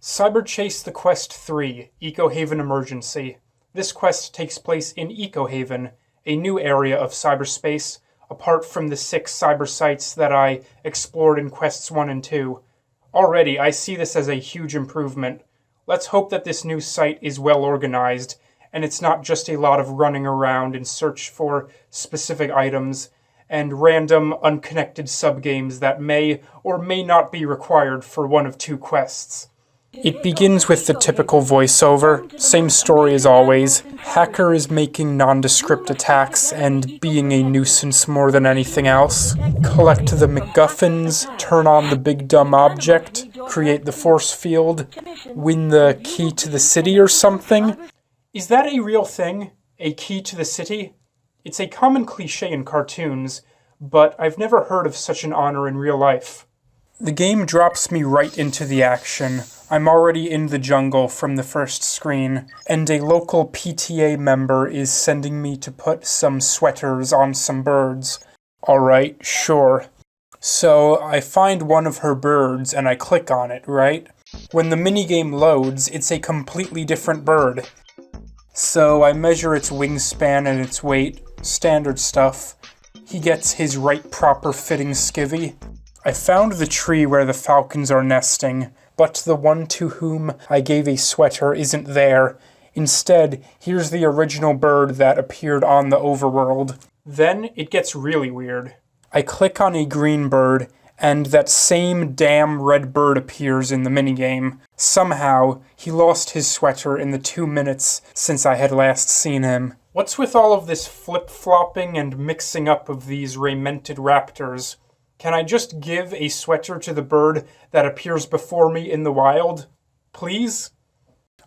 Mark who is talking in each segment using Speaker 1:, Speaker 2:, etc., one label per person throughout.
Speaker 1: Cyberchase the Quest 3, Ecohaven Emergency. This quest takes place in Ecohaven, a new area of cyberspace, apart from the 6 cyber sites that I explored in Quests 1 and 2. Already, I see this as a huge improvement. Let's hope that this new site is well organized, and it's not just a lot of running around in search for specific items, and random, unconnected subgames that may or may not be required for one of 2 quests. It begins with the typical voiceover, same story as always. Hacker is making nondescript attacks and being a nuisance more than anything else. Collect the MacGuffins, turn on the big dumb object, create the force field, win the key to the city or something. Is that a real thing? A key to the city? It's a common cliche in cartoons, but I've never heard of such an honor in real life. The game drops me right into the action. I'm already in the jungle from the first screen, and a local PTA member is sending me to put some sweaters on some birds. Alright, sure. So I find one of her birds and I click on it, right? When the minigame loads, it's a completely different bird. So I measure its wingspan and its weight, standard stuff. He gets his right proper fitting skivvy. I found the tree where the falcons are nesting, but the one to whom I gave a sweater isn't there. Instead, here's the original bird that appeared on the overworld. Then it gets really weird. I click on a green bird, and that same damn red bird appears in the minigame. Somehow, he lost his sweater in the 2 minutes since I had last seen him. What's with all of this flip-flopping and mixing up of these raimented raptors? Can I just give a sweater to the bird that appears before me in the wild? Please?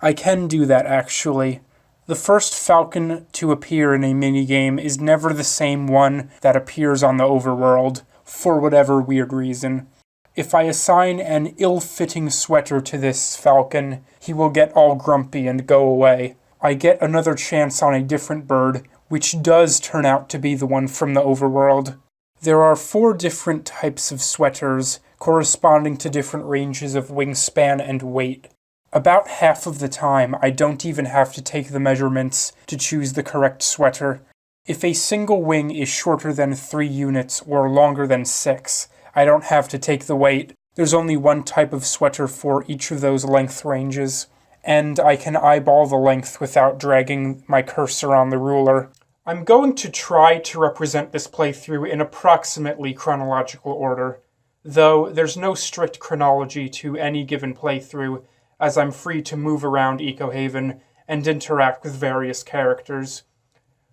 Speaker 1: I can do that, actually. The first falcon to appear in a minigame is never the same one that appears on the overworld, for whatever weird reason. If I assign an ill-fitting sweater to this falcon, he will get all grumpy and go away. I get another chance on a different bird, which does turn out to be the one from the overworld. There are 4 different types of sweaters, corresponding to different ranges of wingspan and weight. About half of the time, I don't even have to take the measurements to choose the correct sweater. If a single wing is shorter than 3 units or longer than 6, I don't have to take the weight. There's only one type of sweater for each of those length ranges, and I can eyeball the length without dragging my cursor on the ruler. I'm going to try to represent this playthrough in approximately chronological order, though there's no strict chronology to any given playthrough, as I'm free to move around Ecohaven and interact with various characters.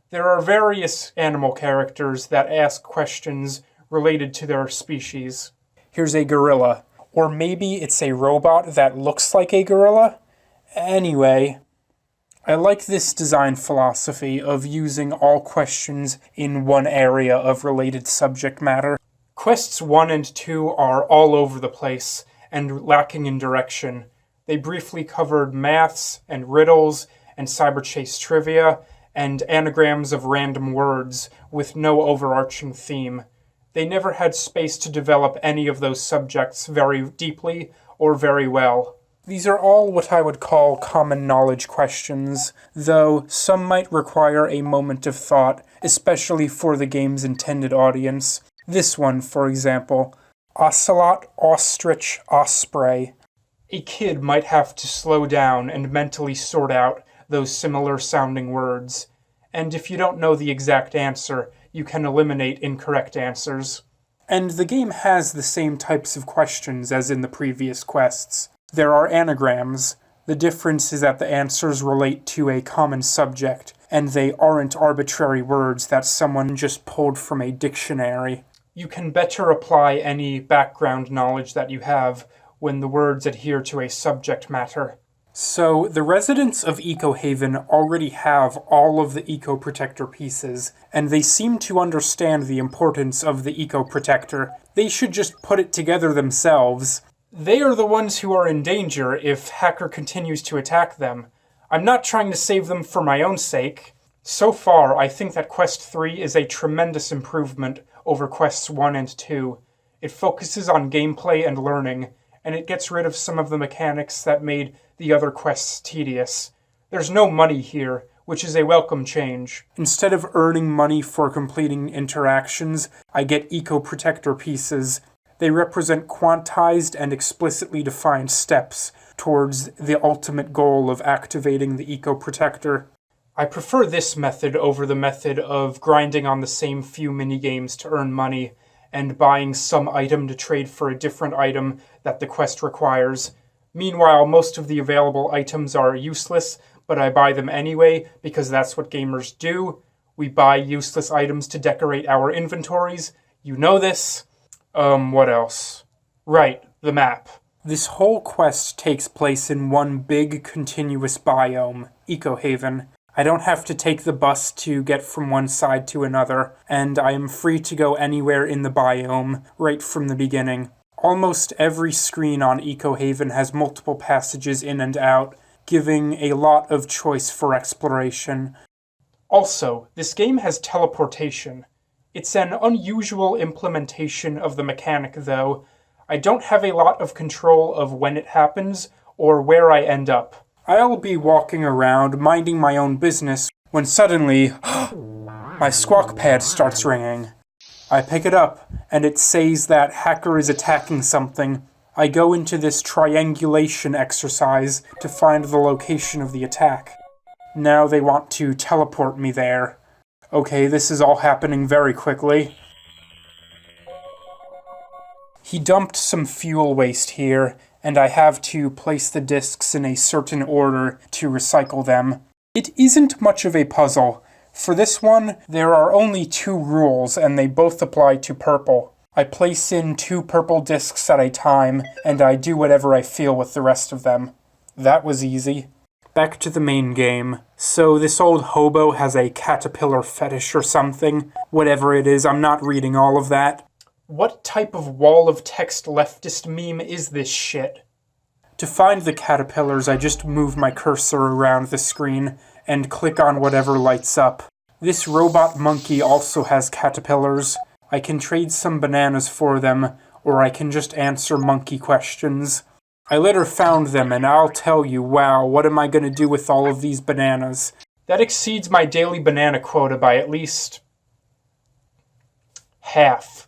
Speaker 1: There are various animal characters that ask questions related to their species. Here's a gorilla, or maybe it's a robot that looks like a gorilla? Anyway, I like this design philosophy of using all questions in one area of related subject matter. Quests 1 and 2 are all over the place and lacking in direction. They briefly covered maths and riddles and cyberchase trivia and anagrams of random words with no overarching theme. They never had space to develop any of those subjects very deeply or very well. These are all what I would call common knowledge questions, though some might require a moment of thought, especially for the game's intended audience. This one, for example, ocelot, ostrich, osprey. A kid might have to slow down and mentally sort out those similar-sounding words, and if you don't know the exact answer, you can eliminate incorrect answers. And the game has the same types of questions as in the previous quests. There are anagrams. The difference is that the answers relate to a common subject, and they aren't arbitrary words that someone just pulled from a dictionary. You can better apply any background knowledge that you have when the words adhere to a subject matter. So, the residents of Ecohaven already have all of the Eco Protector pieces, and they seem to understand the importance of the Eco Protector. They should just put it together themselves. They are the ones who are in danger if Hacker continues to attack them. I'm not trying to save them for my own sake. So far, I think that Quest 3 is a tremendous improvement over Quests 1 and 2. It focuses on gameplay and learning, and it gets rid of some of the mechanics that made the other quests tedious. There's no money here, which is a welcome change. Instead of earning money for completing interactions, I get eco-protector pieces. They represent quantized and explicitly defined steps towards the ultimate goal of activating the eco-protector. I prefer this method over the method of grinding on the same few minigames to earn money and buying some item to trade for a different item that the quest requires. Meanwhile, most of the available items are useless, but I buy them anyway because that's what gamers do. We buy useless items to decorate our inventories. You know this. What else? Right, the map. This whole quest takes place in one big continuous biome, Ecohaven. I don't have to take the bus to get from one side to another, and I am free to go anywhere in the biome right from the beginning. Almost every screen on Ecohaven has multiple passages in and out, giving a lot of choice for exploration. Also, this game has teleportation. It's an unusual implementation of the mechanic, though. I don't have a lot of control of when it happens or where I end up. I'll be walking around, minding my own business, when suddenly, my Squawk Pad starts ringing. I pick it up, and it says that hacker is attacking something. I go into this triangulation exercise to find the location of the attack. Now they want to teleport me there. Okay, this is all happening very quickly. He dumped some fuel waste here, and I have to place the discs in a certain order to recycle them. It isn't much of a puzzle. For this one, there are only 2 rules, and they both apply to purple. I place in 2 purple discs at a time, and I do whatever I feel with the rest of them. That was easy. Back to the main game. So this old hobo has a caterpillar fetish or something. Whatever it is, I'm not reading all of that. What type of wall of text leftist meme is this shit? To find the caterpillars, I just move my cursor around the screen and click on whatever lights up. This robot monkey also has caterpillars. I can trade some bananas for them, or I can just answer monkey questions. I later found them, and I'll tell you, wow, what am I gonna do with all of these bananas? That exceeds my daily banana quota by at least half.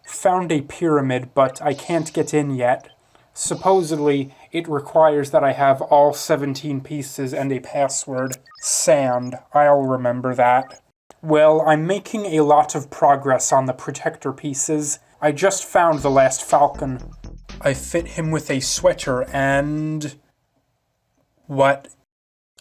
Speaker 1: Found a pyramid, but I can't get in yet. Supposedly, it requires that I have all 17 pieces and a password. Sand. I'll remember that. Well, I'm making a lot of progress on the protector pieces. I just found the last falcon. I fit him with a sweater and... What?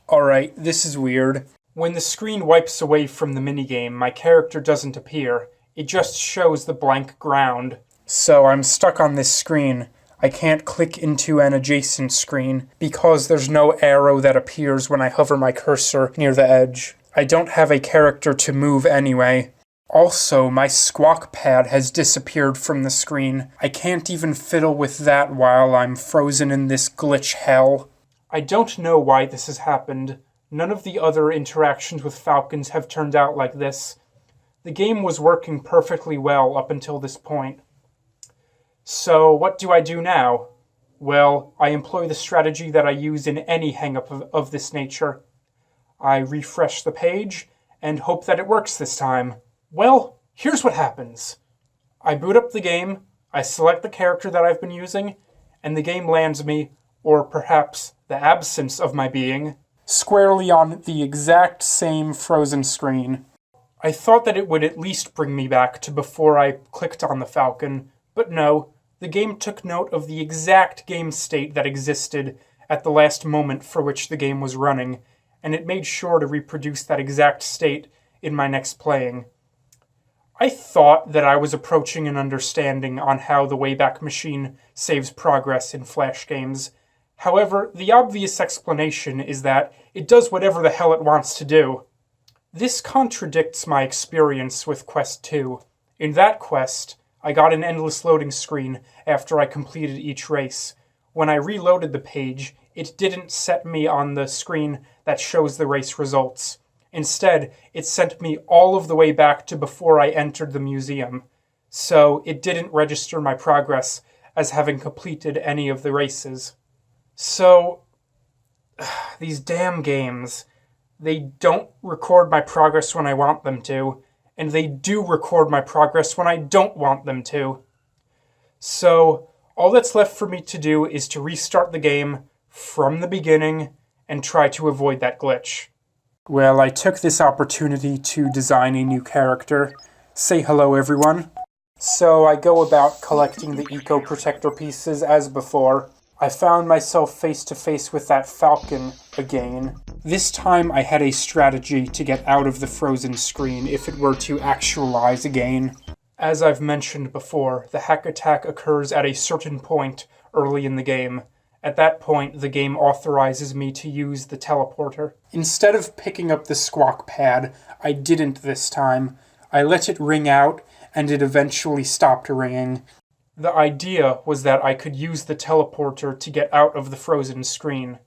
Speaker 1: Alright, this is weird. When the screen wipes away from the minigame, my character doesn't appear. It just shows the blank ground. So I'm stuck on this screen. I can't click into an adjacent screen because there's no arrow that appears when I hover my cursor near the edge. I don't have a character to move anyway. Also, my Squawk Pad has disappeared from the screen. I can't even fiddle with that while I'm frozen in this glitch hell. I don't know why this has happened. None of the other interactions with falcons have turned out like this. The game was working perfectly well up until this point. So, what do I do now? Well, I employ the strategy that I use in any hang-up of this nature. I refresh the page and hope that it works this time. Well, here's what happens. I boot up the game, I select the character that I've been using, and the game lands me, or perhaps the absence of my being, squarely on the exact same frozen screen. I thought that it would at least bring me back to before I clicked on the falcon, but no, the game took note of the exact game state that existed at the last moment for which the game was running, and it made sure to reproduce that exact state in my next playing. I thought that I was approaching an understanding on how the Wayback Machine saves progress in Flash games. However, the obvious explanation is that it does whatever the hell it wants to do. This contradicts my experience with Quest 2. In that quest, I got an endless loading screen after I completed each race. When I reloaded the page, it didn't set me on the screen that shows the race results. Instead, it sent me all of the way back to before I entered the museum. So it didn't register my progress as having completed any of the races. So, these damn games, they don't record my progress when I want them to, and they do record my progress when I don't want them to. So, all that's left for me to do is to restart the game from the beginning and try to avoid that glitch. Well, I took this opportunity to design a new character. Say hello, everyone. So I go about collecting the Eco Protector pieces as before. I found myself face to face with that falcon again. This time I had a strategy to get out of the frozen screen if it were to actualize again. As I've mentioned before, the hack attack occurs at a certain point early in the game. At that point, the game authorizes me to use the teleporter. Instead of picking up the Squawk Pad, I didn't this time. I let it ring out, and it eventually stopped ringing. The idea was that I could use the teleporter to get out of the frozen screen.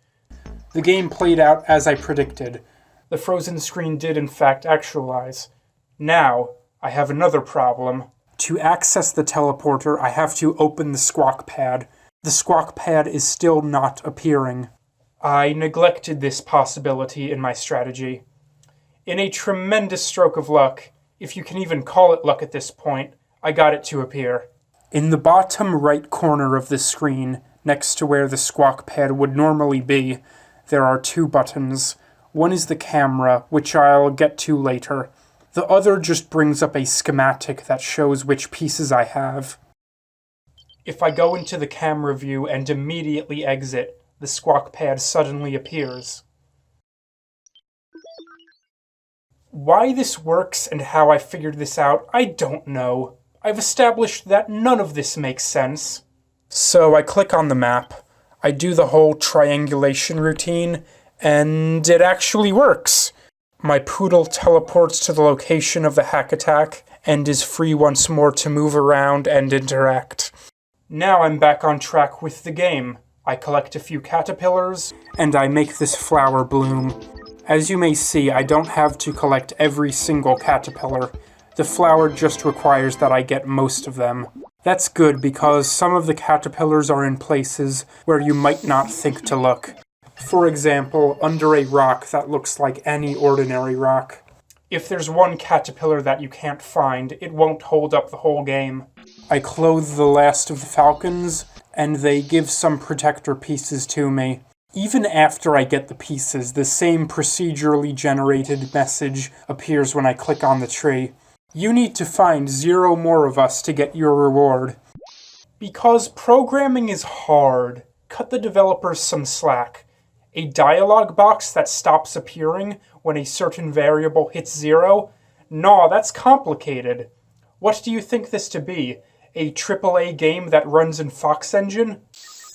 Speaker 1: The game played out as I predicted. The frozen screen did in fact actualize. Now, I have another problem. To access the teleporter, I have to open the Squawk Pad. The Squawk Pad is still not appearing. I neglected this possibility in my strategy. In a tremendous stroke of luck, if you can even call it luck at this point, I got it to appear. In the bottom right corner of the screen, next to where the Squawk Pad would normally be, there are two buttons. One is the camera, which I'll get to later. The other just brings up a schematic that shows which pieces I have. If I go into the camera view and immediately exit, the Squawk Pad suddenly appears. Why this works and how I figured this out, I don't know. I've established that none of this makes sense. So I click on the map, I do the whole triangulation routine, and it actually works. My poodle teleports to the location of the hack attack and is free once more to move around and interact. Now I'm back on track with the game. I collect a few caterpillars, and I make this flower bloom. As you may see, I don't have to collect every single caterpillar. The flower just requires that I get most of them. That's good because some of the caterpillars are in places where you might not think to look. For example, under a rock that looks like any ordinary rock. If there's one caterpillar that you can't find, it won't hold up the whole game. I clothe the last of the falcons, and they give some protector pieces to me. Even after I get the pieces, the same procedurally generated message appears when I click on the tree. You need to find 0 more of us to get your reward. Because programming is hard, cut the developers some slack. A dialog box that stops appearing when a certain variable hits 0? Nah, that's complicated. What do you think this to be? A AAA game that runs in Fox Engine?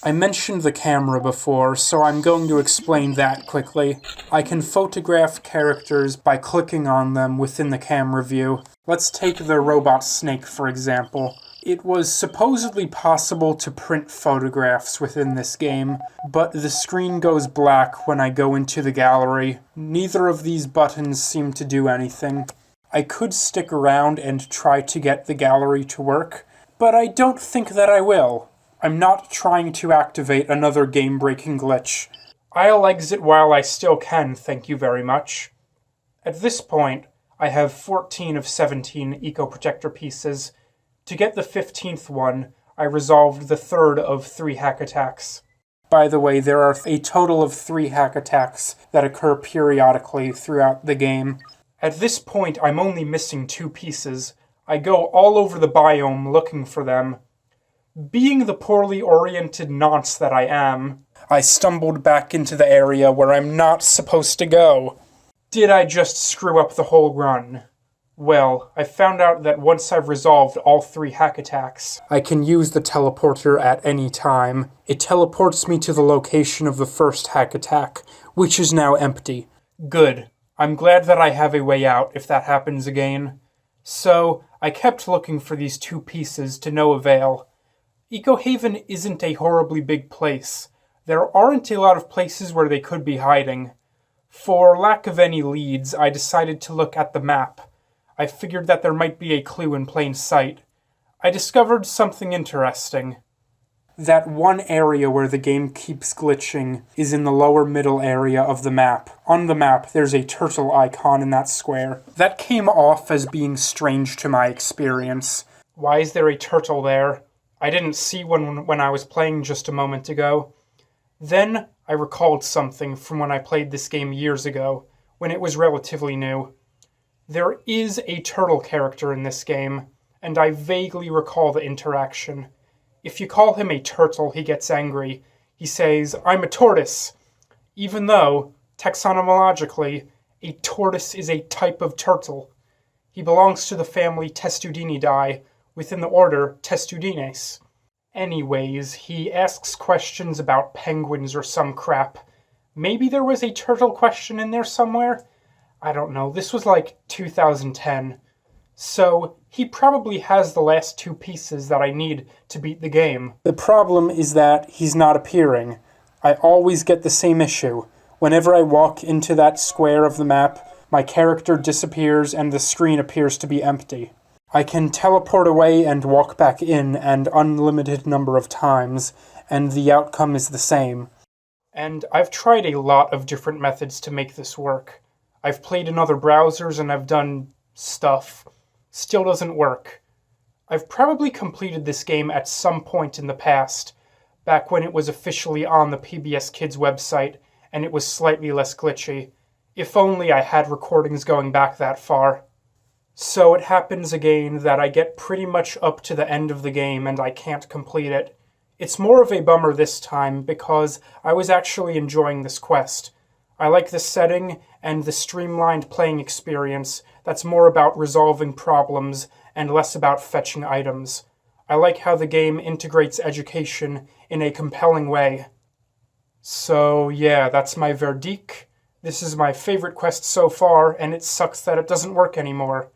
Speaker 1: I mentioned the camera before, so I'm going to explain that quickly. I can photograph characters by clicking on them within the camera view. Let's take the robot snake, for example. It was supposedly possible to print photographs within this game, but the screen goes black when I go into the gallery. Neither of these buttons seem to do anything. I could stick around and try to get the gallery to work, but I don't think that I will. I'm not trying to activate another game-breaking glitch. I'll exit while I still can, thank you very much. At this point, I have 14 of 17 Eco Protector pieces. To get the 15th one, I resolved the third of 3 hack attacks. By the way, there are a total of 3 hack attacks that occur periodically throughout the game. At this point, I'm only missing 2 pieces. I go all over the biome looking for them. Being the poorly oriented nonce that I am, I stumbled back into the area where I'm not supposed to go. Did I just screw up the whole run? Well, I found out that once I've resolved all 3 hack attacks, I can use the teleporter at any time. It teleports me to the location of the first hack attack, which is now empty. Good. I'm glad that I have a way out if that happens again. So, I kept looking for these 2 pieces to no avail. Ecohaven isn't a horribly big place. There aren't a lot of places where they could be hiding. For lack of any leads, I decided to look at the map. I figured that there might be a clue in plain sight. I discovered something interesting. That one area where the game keeps glitching is in the lower middle area of the map. On the map, there's a turtle icon in that square. That came off as being strange to my experience. Why is there a turtle there? I didn't see one when I was playing just a moment ago. Then I recalled something from when I played this game years ago, when it was relatively new. There is a turtle character in this game, and I vaguely recall the interaction. If you call him a turtle, he gets angry. He says, "I'm a tortoise," even though, taxonomologically, a tortoise is a type of turtle. He belongs to the family Testudinidae, within the order Testudines. Anyways, he asks questions about penguins or some crap. Maybe there was a turtle question in there somewhere? I don't know, this was like 2010. So, he probably has the last two pieces that I need to beat the game. The problem is that he's not appearing. I always get the same issue. Whenever I walk into that square of the map, my character disappears and the screen appears to be empty. I can teleport away and walk back in an unlimited number of times, and the outcome is the same. And I've tried a lot of different methods to make this work. I've played in other browsers and I've done stuff. Still doesn't work. I've probably completed this game at some point in the past, back when it was officially on the PBS Kids website and it was slightly less glitchy. If only I had recordings going back that far. So it happens again that I get pretty much up to the end of the game and I can't complete it. It's more of a bummer this time because I was actually enjoying this quest. I like the setting and the streamlined playing experience that's more about resolving problems and less about fetching items. I like how the game integrates education in a compelling way. So yeah, that's my verdict. This is my favorite quest so far, and it sucks that it doesn't work anymore.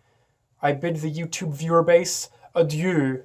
Speaker 1: I bid the YouTube viewer base adieu.